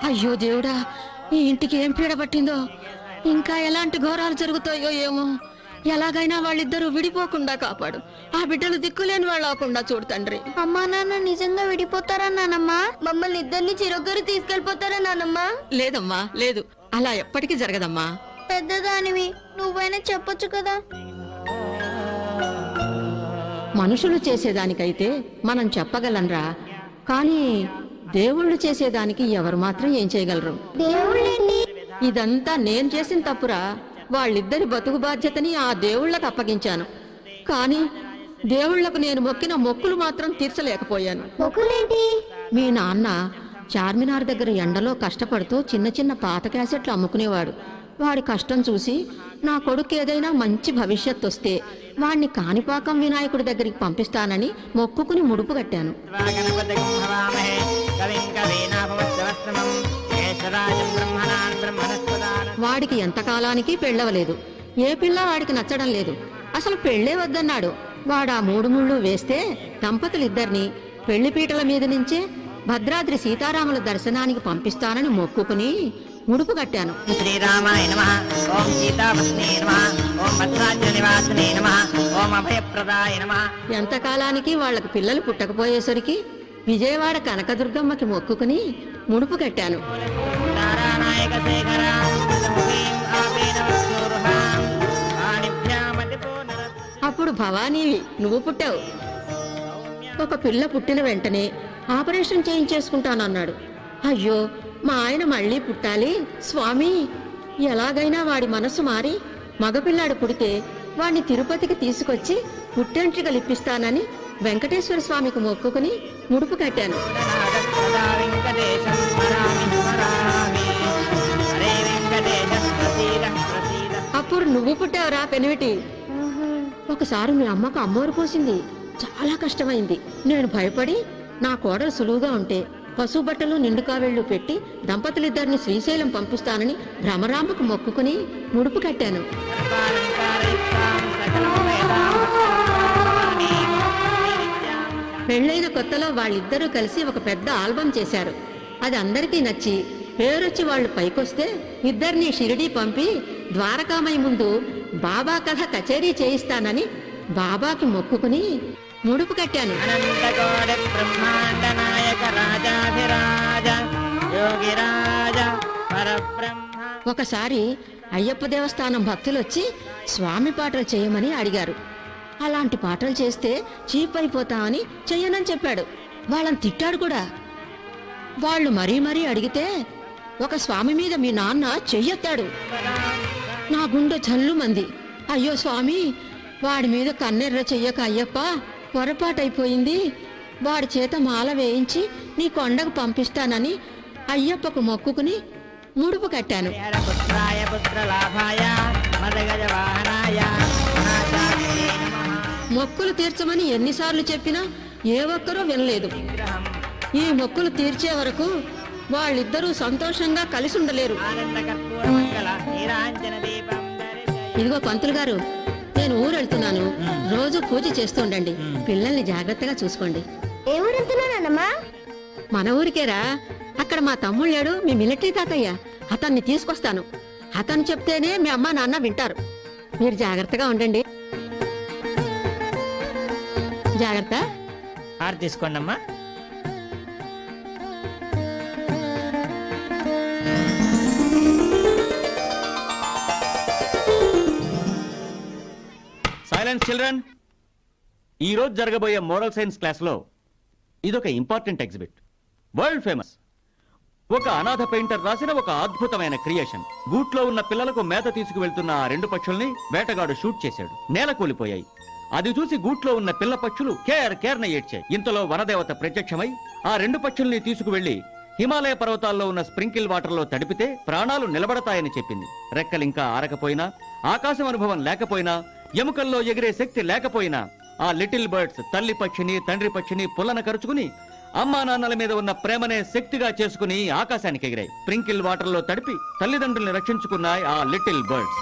అయ్యో దేవుడా, ఈ ఇంటికి ఏం పీడ పట్టిందో, ఇంకా ఎలాంటి ఘోరాలు జరుగుతాయో ఏమో. ఎలాగైనా వాళ్ళిద్దరూ విడిపోకుండా కాపాడు. ఆ బిడ్డలు దిక్కులేని వాళ్ళు అవకుండా చూడు తండ్రి. అమ్మా నాన్న నిజంగా విడిపోతారా నానమ్మా? మమ్మల్ని ఇద్దరిని చిరొక్కరు తీసుకెళ్లిపోతారా నానమ్మా? లేదమ్మా, లేదు, అలా ఎప్పటికీ జరగదమ్మా. పెద్దదానివి, నువ్వైనా చెప్పొచ్చు కదా. మనుషులు చేసేదానికైతే మనం చెప్పగలనరా, కానీ దేవుళ్ళు చేసేదానికి ఎవరు మాత్రం ఏం చేయగలరు? దేవుళ్ళేంటి? ఇదంతా నేను చేసిన తప్పురా. వాళ్ళిద్దరి బతుకు బాధ్యతని ఆ దేవుళ్లకు అప్పగించాను, కానీ దేవుళ్లకు నేను మొక్కిన మొక్కులు మాత్రం తీర్చలేకపోయాను. మొక్కులేంటి? మీ నాన్న చార్మినార్ దగ్గర ఎండలో కష్టపడుతూ చిన్న చిన్న పాత క్యాసెట్లు అమ్ముకునేవాడు. వాడి కష్టం చూసి నా కొడుకు ఏదైనా మంచి భవిష్యత్తు వస్తే వాణ్ణి కాణిపాకం వినాయకుడి దగ్గరికి పంపిస్తానని మొక్కుకుని ముడుపు కట్టాను. వాడికి ఎంతకాలానికి పెళ్ళవలేదు. ఏ పిల్ల వాడికి నచ్చడం లేదు. అసలు పెళ్లే వద్దన్నాడు. వాడా 3 ముళ్ళు వేస్తే దంపతులిద్దరిని పెళ్లిపీటల మీద నుంచే భద్రాద్రి సీతారాముల దర్శనానికి పంపిస్తానని మొక్కుకుని ముడుపు కట్టాను. శ్రీరామాయ నమః, ఓం సీతాపత్నే నమః, ఓం భద్రాద్రి నివాసినే నమః, ఓం అభయప్రదాయ నమః. ఎంతకాలానికి వాళ్లకు పిల్లలు పుట్టకపోయేసరికి విజయవాడ కనకదుర్గమ్మకి మొక్కుకుని ముడుపు కట్టాను. అప్పుడు భవానీవి నువ్వు పుట్టావు. ఒక పిల్ల పుట్టిన వెంటనే ఆపరేషన్ చేయించేసుకుంటానన్నాడు. అయ్యో, మా ఆయన మళ్ళీ పుట్టాలి స్వామి, ఎలాగైనా వాడి మనసు మారి మగపిల్లాడు పుడితే వాణ్ణి తిరుపతికి తీసుకొచ్చి పుట్టెంట్రికలు ఇప్పిస్తానని వెంకటేశ్వర స్వామికి మొక్కుకుని ముడుపు కట్టాను. అప్పుడు నువ్వు పుట్టావురా పెనివిటి. ఒకసారి మీ అమ్మకు అమ్మోరు పోసింది. చాలా కష్టమైంది. నేను భయపడి నా కోడలు సులువుగా ఉంటే పశు బట్టలు నిండు కావేళ్లు పెట్టి దంపతులిద్దరిని శ్రీశైలం పంపిస్తానని భ్రమరాంబకు మొక్కుకుని ముడుపు కట్టాను. పెళ్లైన కొత్తలో వాళ్ళిద్దరూ కలిసి ఒక పెద్ద ఆల్బం చేశారు. అది అందరికీ నచ్చి పేరొచ్చి వాళ్ళు పైకొస్తే ఇద్దరిని షిరిడీ పంపి ద్వారకామయ్య ముందు బాబా కథ కచేరీ చేయిస్తానని బాబాకి మొక్కుకుని ముడుపు కట్టాను. ఒకసారి అయ్యప్ప దేవస్థానం భక్తులొచ్చి స్వామి పాటలు చేయమని అడిగారు. అలాంటి పాటలు చేస్తే చీప్ అయిపోతామని చెయ్యనని చెప్పాడు. వాళ్ళని తిట్టాడు కూడా. వాళ్ళు మరీ అడిగితే ఒక స్వామి మీద మీ నాన్న చెయ్యెత్తాడు. నా గుండె జల్లుమంది. అయ్యో స్వామి, వాడి మీద కన్నెర్ర చెయ్యక అయ్యప్ప, పొరపాటైపోయింది. వాడి చేత మాల వేయించి నీ కొండకు పంపిస్తానని అయ్యప్పకు మొక్కుకుని ముడుపు కట్టాను. మొక్కులు తీర్చమని ఎన్నిసార్లు చెప్పినా ఏ ఒక్కరూ వినలేదు. ఈ మొక్కులు తీర్చే వరకు వాళ్ళిద్దరూ సంతోషంగా కలిసి ఉండలేరు. ఇదిగో పంతులు గారు, నేను ఊరెళ్తున్నాను. రోజు పూజ చేస్తూ ఉండండి. పిల్లల్ని జాగ్రత్తగా చూసుకోండి. ఏ ఊరెళ్తున్నానమ్మా? మన ఊరికేరా. అక్కడ మా తమ్ముడు లేడు, మీ మిలిటరీ తాతయ్య. అతన్ని తీసుకొస్తాను. అతను చెప్తేనే మీ అమ్మ నాన్న వింటారు. మీరు జాగ్రత్తగా ఉండండి. జాగ్రత్త. ఆరు తీసుకోండి అమ్మా. Silence children. ఈ రోజు జరగబోయే మోరల్ సైన్స్ క్లాస్ లో ఇదొక ఇంపార్టెంట్ ఎగ్జిబిట్. World famous. ఒక అనాథ పెయింటర్ రాసిన ఒక అద్భుతమైన క్రియేషన్. గూట్లో ఉన్న పిల్లలకు మేత తీసుకువెళ్తున్న ఆ 2 పక్షుల్ని వేటగాడు షూట్ చేశాడు. నేల కూలిపోయాయి. అది చూసి గూట్లో ఉన్న పిల్ల పక్షులు కేర్న ఏడ్చాయి. ఇంతలో వనదేవత ప్రత్యక్షమై ఆ 2 పక్షుల్ని తీసుకువెళ్లి హిమాలయ పర్వతాల్లో ఉన్న స్ప్రింకిల్ వాటర్ లో తడిపితే ప్రాణాలు నిలబడతాయని చెప్పింది. రెక్కలింకా ఆరకపోయినా, ఆకాశం అనుభవం లేకపోయినా, ఎముకల్లో ఎగిరే శక్తి లేకపోయినా ఆ లిటిల్ బర్డ్స్ తల్లి పక్షిని తండ్రి పక్షిని పుల్లన కరుచుకుని అమ్మా నాన్నల మీద ఉన్న ప్రేమనే శక్తిగా చేసుకుని ఆకాశానికి ఎగిరాయి. స్ప్రింకిల్ వాటర్ లో తడిపి తల్లిదండ్రుల్ని రక్షించుకున్నాయి ఆ లిటిల్ బర్డ్స్.